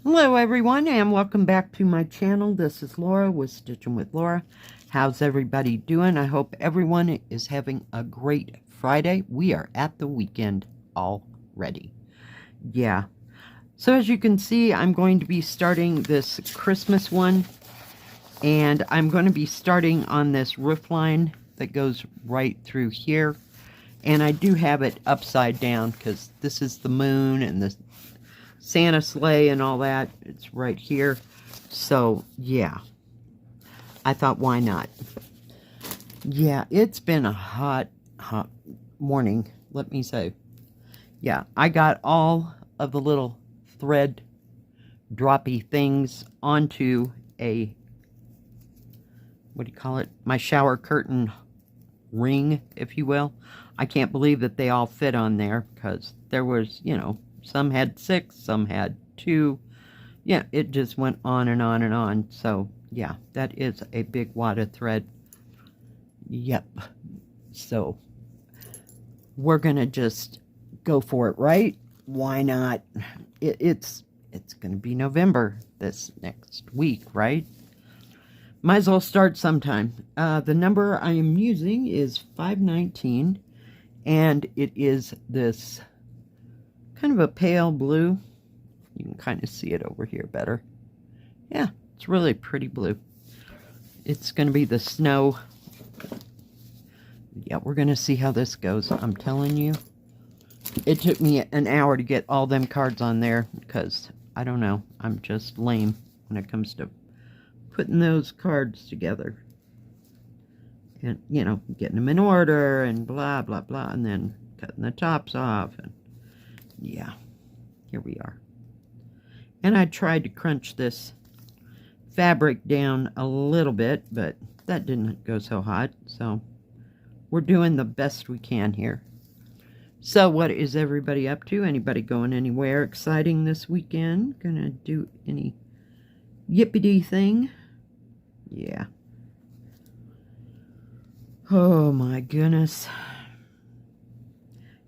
Hello everyone and welcome back to my channel. This is Laura with Stitchin with Laura. How's everybody doing? I hope everyone is having a great Friday. We are at the weekend already. Yeah. So as you can see, I'm going to be starting this Christmas one. And I'm going to be starting on this roof line that goes right through here. And I do have it upside down because this is the moon and the Santa sleigh and all that. It's right here. So, yeah. I thought, why not? Yeah, it's been a hot morning, let me say. Yeah, I got all of the little thread droppy things onto a, what do you call it? My shower curtain ring, if you will. I can't believe that they all fit on there because there was, you know, some had 6, some had 2. Yeah, it just went on and on and on. So, yeah, that is a big wad of thread. Yep. So, we're going to just go for it, right? Why not? It's going to be November this next week, right? Might as well start sometime. The number I am using is 519, and it is this kind of a pale blue. You can kind of see it over here better. Yeah, it's really pretty blue. It's going to be the snow. Yeah, we're going to see how this goes. I'm telling you. It took me an hour to get all them cards on there because, I don't know, I'm just lame when it comes to putting those cards together. And, you know, getting them in order and blah, blah, blah, and then cutting the tops off. And yeah, here we are. And I tried to crunch this fabric down a little bit, but that didn't go so hot. So we're doing the best we can here. So what is everybody up to? Anybody going anywhere exciting this weekend? Gonna do any yippity thing? Yeah. Oh my goodness.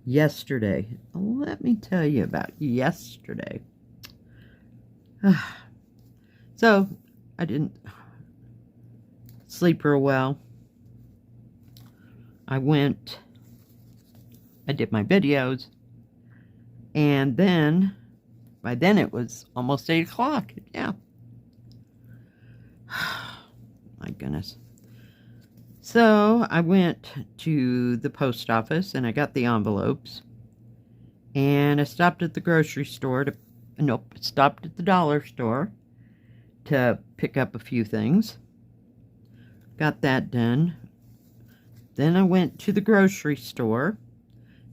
Yesterday. Let me tell you about yesterday. So, I didn't sleep real well. I did my videos, and then, by then it was almost 8 o'clock. Yeah. My goodness. So, I went to the post office, and I got the envelopes, and I stopped at the grocery store stopped at the dollar store to pick up a few things. Got that done. Then I went to the grocery store,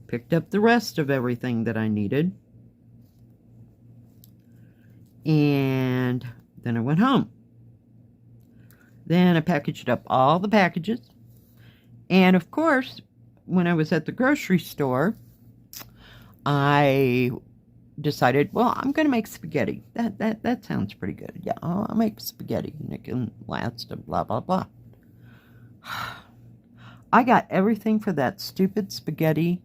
picked up the rest of everything that I needed, and then I went home. Then I packaged up all the packages, and of course, when I was at the grocery store, I decided, well, I'm going to make spaghetti. That sounds pretty good. Yeah, I'll make spaghetti, and it can last, and blah, blah, blah. I got everything for that stupid spaghetti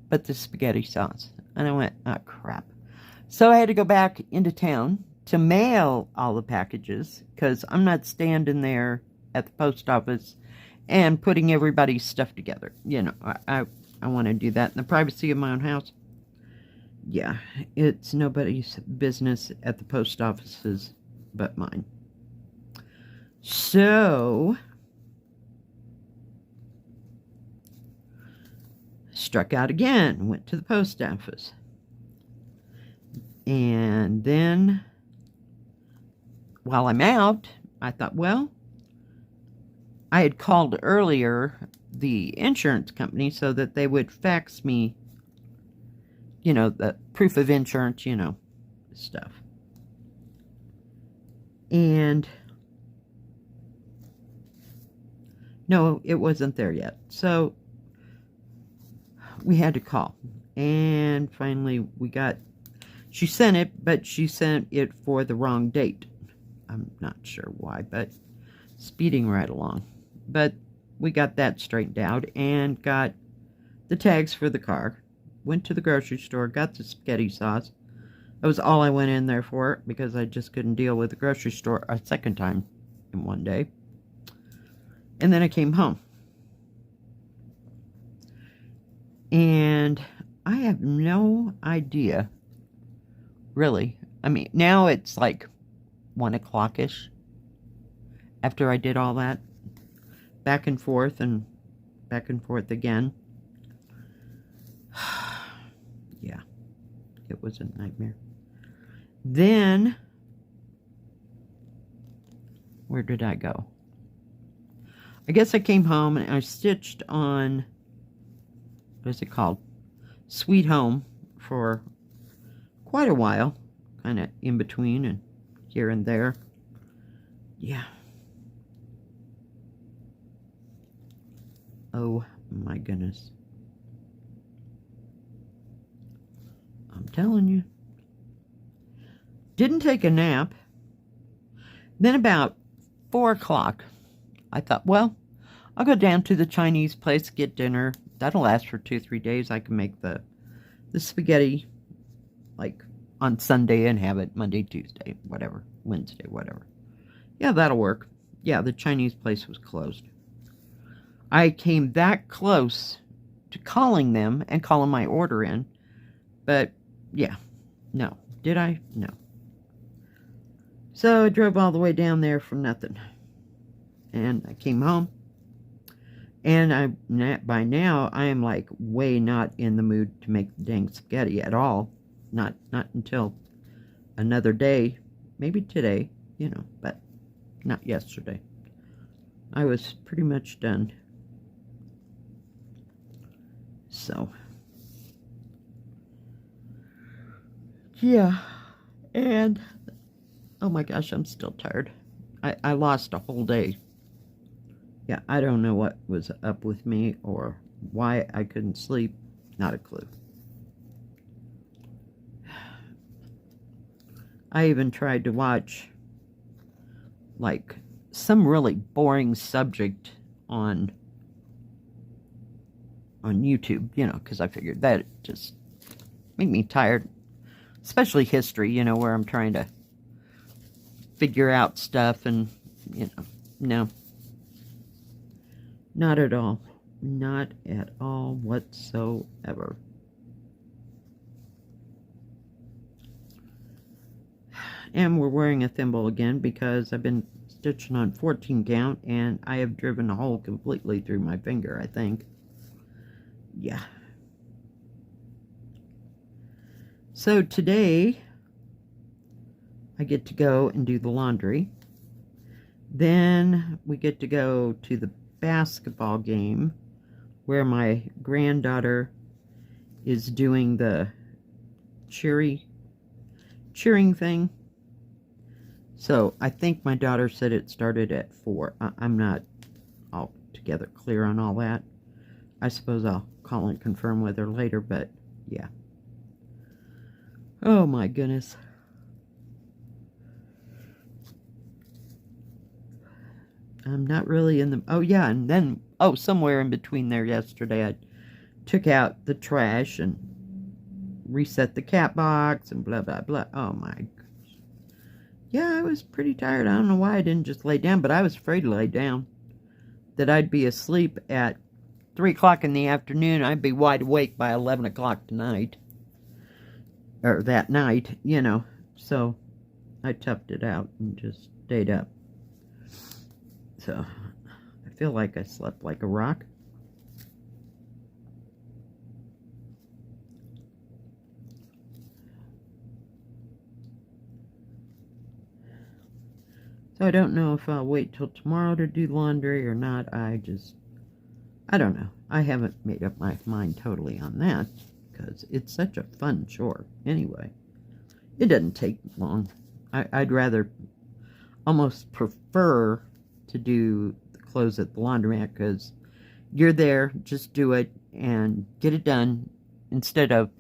but the spaghetti sauce. And I went, oh, crap. So I had to go back into town to mail all the packages because I'm not standing there at the post office and putting everybody's stuff together. You know, I want to do that in the privacy of my own house. Yeah, it's nobody's business at the post offices but mine. So, struck out again, went to the post office. And then, while I'm out, I thought, well, I had called earlier the insurance company so that they would fax me, you know, the proof of insurance, you know, stuff. And no, it wasn't there yet. So we had to call. And finally she sent it, but she sent it for the wrong date. I'm not sure why, but speeding right along. But we got that straightened out and got the tags for the car. Went to the grocery store, got the spaghetti sauce. That was all I went in there for, because I just couldn't deal with the grocery store a second time in one day. And then I came home. And I have no idea, really. I mean, now it's like 1 o'clock-ish after I did all that. Back and forth again. Yeah, it was a nightmare. Then, where did I go? I guess I came home and I stitched on, what is it called? Sweet Home for quite a while. Kind of in between and here and there. Yeah. Oh my goodness. I'm telling you. Didn't take a nap. Then about 4 o'clock, I thought, well, I'll go down to the Chinese place, get dinner. That'll last for 2-3 days. I can make the spaghetti like on Sunday and have it Monday, Tuesday, whatever, Wednesday, whatever. Yeah, that'll work. Yeah, the Chinese place was closed. I came that close to calling them and calling my order in. But, yeah, no. Did I? No. So I drove all the way down there for nothing. And I came home. And by now, I am like way not in the mood to make the dang spaghetti at all. Not until another day. Maybe today, you know, but not yesterday. I was pretty much done. So, yeah, and, oh my gosh, I'm still tired. I lost a whole day. Yeah, I don't know what was up with me or why I couldn't sleep. Not a clue. I even tried to watch, like, some really boring subject on YouTube, you know, because I figured that just made me tired. Especially history, you know, where I'm trying to figure out stuff and, you know, no. Not at all. Not at all whatsoever. And we're wearing a thimble again because I've been stitching on 14 count and I have driven a hole completely through my finger, I think. Yeah. So today, I get to go and do the laundry. Then we get to go to the basketball game where my granddaughter is doing the cheering thing. So I think my daughter said it started at 4. I'm not altogether clear on all that. I suppose I'll call and confirm with her later, but yeah. Oh my goodness. I'm not really in the... Oh yeah, and then, somewhere in between there yesterday, I took out the trash and reset the cat box and blah, blah, blah. Oh my gosh. Yeah, I was pretty tired. I don't know why I didn't just lay down, but I was afraid to lay down. That I'd be asleep at 3 o'clock in the afternoon. I'd be wide awake by 11 o'clock tonight. Or that night, you know. So, I toughed it out and just stayed up. So, I feel like I slept like a rock. So I don't know if I'll wait till tomorrow to do laundry or not. I don't know. I haven't made up my mind totally on that because it's such a fun chore. Anyway, it doesn't take long. I'd rather, almost prefer to do the clothes at the laundromat because you're there, just do it and get it done instead of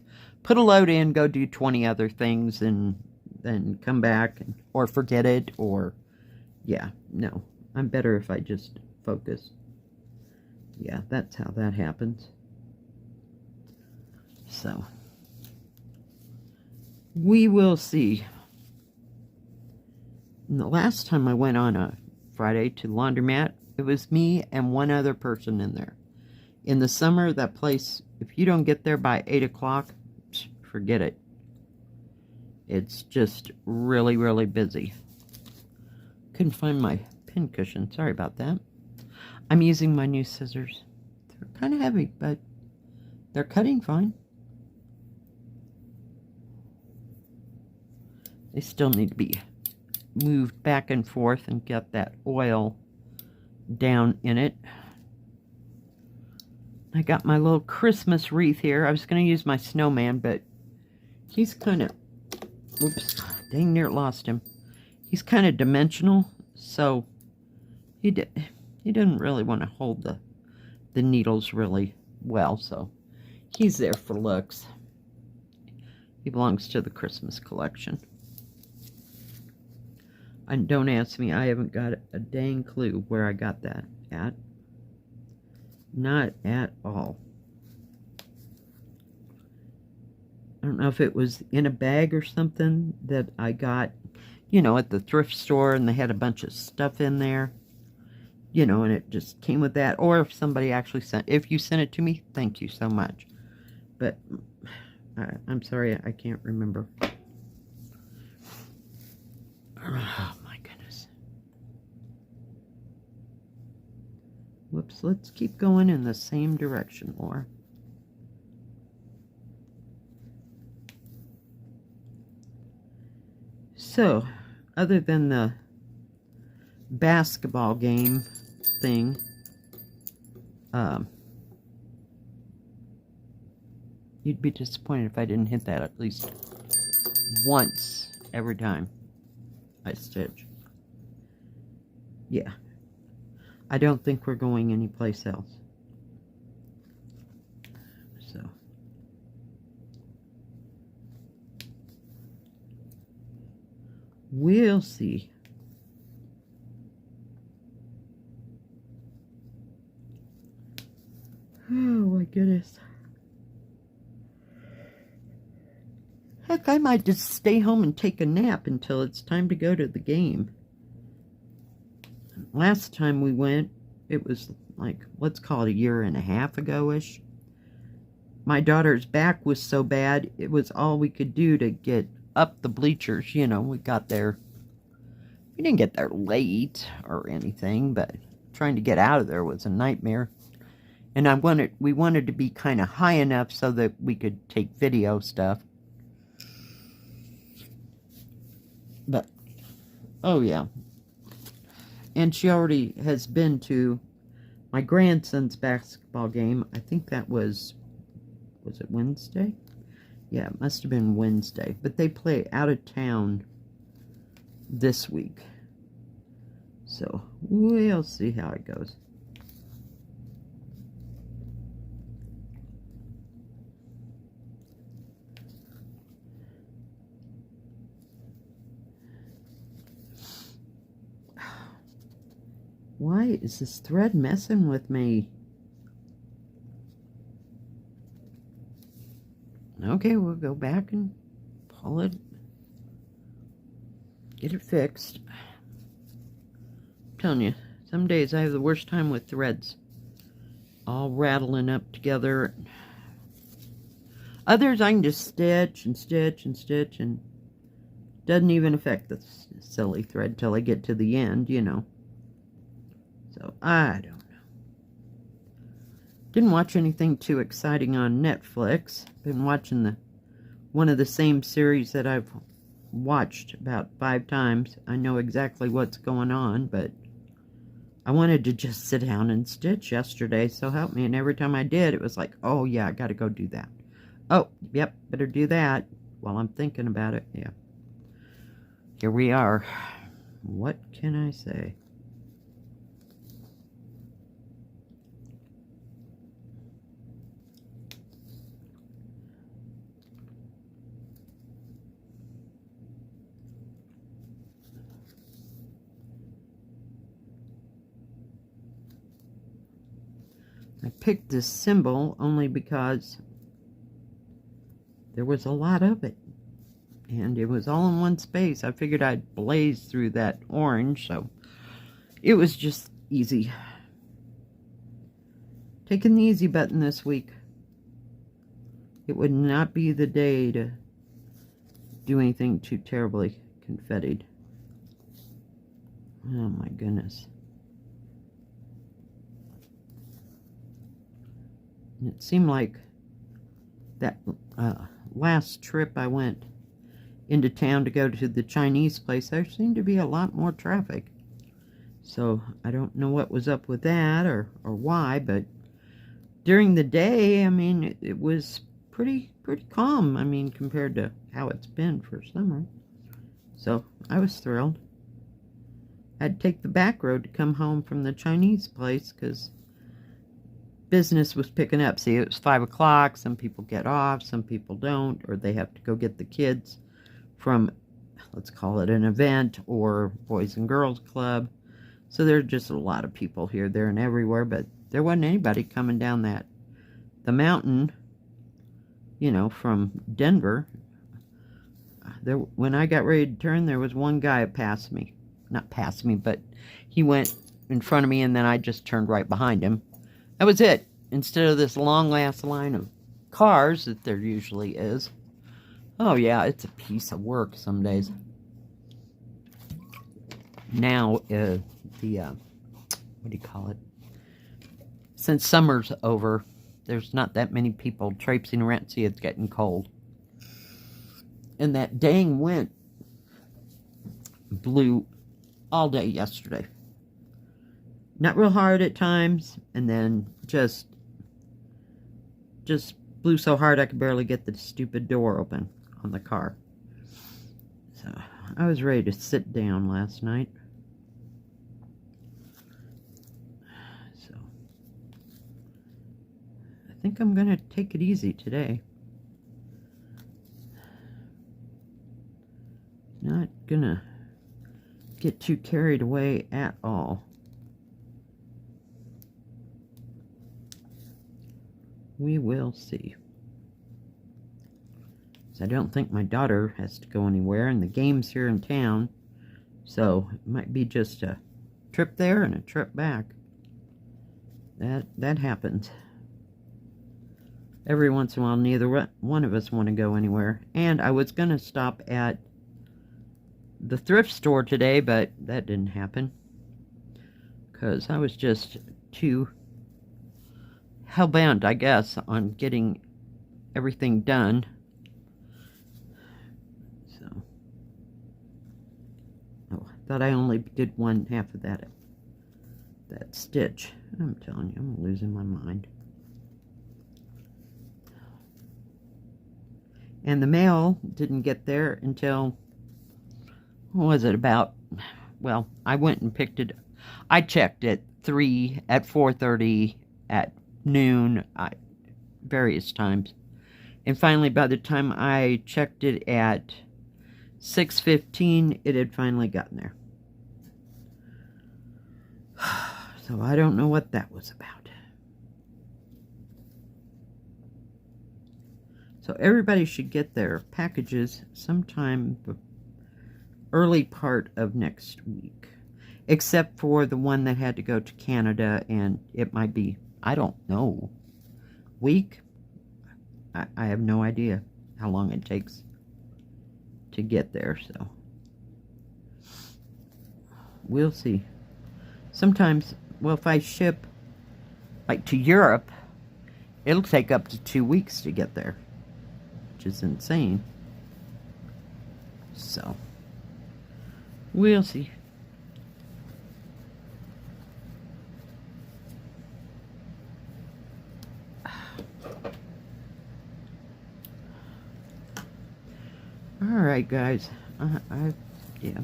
put a load in, go do 20 other things and then come back or forget it or... Yeah, no. I'm better if I just focus. Yeah, that's how that happens. So. We will see. And the last time I went on a Friday to the laundromat, it was me and one other person in there. In the summer, that place, if you don't get there by 8 o'clock, forget it. It's just really, really busy. Couldn't find my pin cushion. Sorry about that. I'm using my new scissors. They're kind of heavy, but they're cutting fine. They still need to be moved back and forth and get that oil down in it. I got my little Christmas wreath here. I was going to use my snowman, but he's kind of, oops, dang near lost him. He's kind of dimensional, so he didn't really want to hold the needles really well, so he's there for looks. He belongs to the Christmas collection. And don't ask me, I haven't got a dang clue where I got that at. Not at all. I don't know if it was in a bag or something that I got, you know, at the thrift store, and they had a bunch of stuff in there, you know, and it just came with that. Or if somebody actually sent, if you sent it to me, thank you so much. But I'm sorry, I can't remember. Oh my goodness. Whoops, let's keep going in the same direction, Laura. So, other than the basketball game thing, you'd be disappointed if I didn't hit that at least once every time I stitch. Yeah. I don't think we're going anyplace else. So. We'll see. Oh my goodness. Heck, I might just stay home and take a nap until it's time to go to the game. Last time we went, it was like, let's call it a year and a half ago-ish. My daughter's back was so bad, it was all we could do to get up the bleachers. You know, we got there. We didn't get there late or anything, but trying to get out of there was a nightmare. And we wanted to be kind of high enough so that we could take video stuff. But, oh yeah. And she already has been to my grandson's basketball game. I think that was it Wednesday? Yeah, it must have been Wednesday. But they play out of town this week. So, we'll see how it goes. Why is this thread messing with me? Okay, we'll go back and pull it. Get it fixed. I'm telling you, some days I have the worst time with threads. All rattling up together. Others I can just stitch and stitch and stitch, and doesn't even affect the silly thread till I get to the end, you know. So, I don't know. Didn't watch anything too exciting on Netflix. Been watching one of the same series that I've watched about 5 times. I know exactly what's going on, but I wanted to just sit down and stitch yesterday, so help me. And every time I did, it was like, oh yeah, I gotta go do that. Oh, yep, better do that while I'm thinking about it. Yeah. Here we are. What can I say? I picked this symbol only because there was a lot of it. And it was all in one space. I figured I'd blaze through that orange, so it was just easy. Taking the easy button this week. It would not be the day to do anything too terribly confettied. Oh my goodness. It seemed like that last trip I went into town to go to the Chinese place, there seemed to be a lot more traffic. So I don't know what was up with that or why, but during the day, I mean, it was pretty calm, I mean, compared to how it's been for summer. So I was thrilled. I'd take the back road to come home from the Chinese place because business was picking up. See, it was 5 o'clock. Some people get off, some people don't, or they have to go get the kids from, let's call it an event or Boys and Girls Club. So there's just a lot of people here, there, and everywhere, but there wasn't anybody coming down the mountain, you know, from Denver. When I got ready to turn, there was one guy that passed me. Not past me, but he went in front of me, and then I just turned right behind him. That was it. Instead of this long-last line of cars that there usually is. Oh, yeah, it's a piece of work some days. Now, what do you call it? Since summer's over, there's not that many people traipsing around. See, it's getting cold. And that dang wind blew all day yesterday. Not real hard at times, and then just blew so hard I could barely get the stupid door open on the car. So I was ready to sit down last night. So I think I'm gonna take it easy today. Not gonna get too carried away at all. We will see. So I don't think my daughter has to go anywhere, and the game's here in town, so it might be just a trip there and a trip back. That happens. Every once in a while, neither one of us want to go anywhere. And I was going to stop at the thrift store today, but that didn't happen because I was just too hell-bound, I guess, on getting everything done. So, oh, I thought I only did one half of that stitch. I'm telling you, I'm losing my mind. And the mail didn't get there until, what was it, about, well, I went and picked it. I checked at 3, at 4:30, at noon, various times. And finally, by the time I checked it at 6:15, it had finally gotten there. So I don't know what that was about. So everybody should get their packages sometime early part of next week. Except for the one that had to go to Canada, and it might be, I don't know, week? I have no idea how long it takes to get there, so we'll see. Sometimes, well, if I ship, like, to Europe, it'll take up to 2 weeks to get there, which is insane. So, we'll see. Alright, guys. Yeah.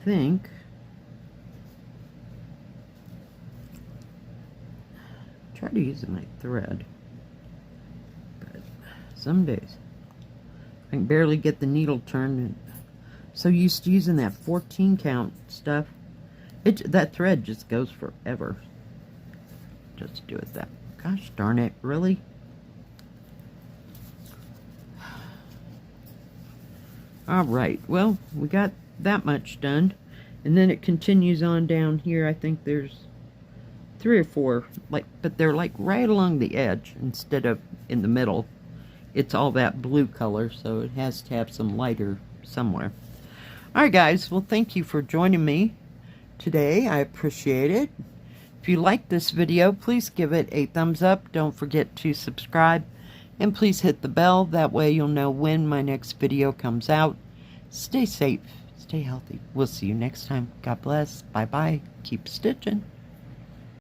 Think try to use my thread, but some days I can barely get the needle turned, and so used to using that 14 count stuff, that thread just goes forever just to do it that Gosh darn it, really? Alright, well, we got that much done. And then it continues on down here. I think there's 3 or 4, but they're like right along the edge instead of in the middle. It's all that blue color, so it has to have some lighter somewhere. Alright guys, well thank you for joining me today. I appreciate it. If you like this video, please give it a thumbs up. Don't forget to subscribe. And please hit the bell. That way you'll know when my next video comes out. Stay safe. Stay healthy. We'll see you next time. God bless. Bye-bye. Keep stitching.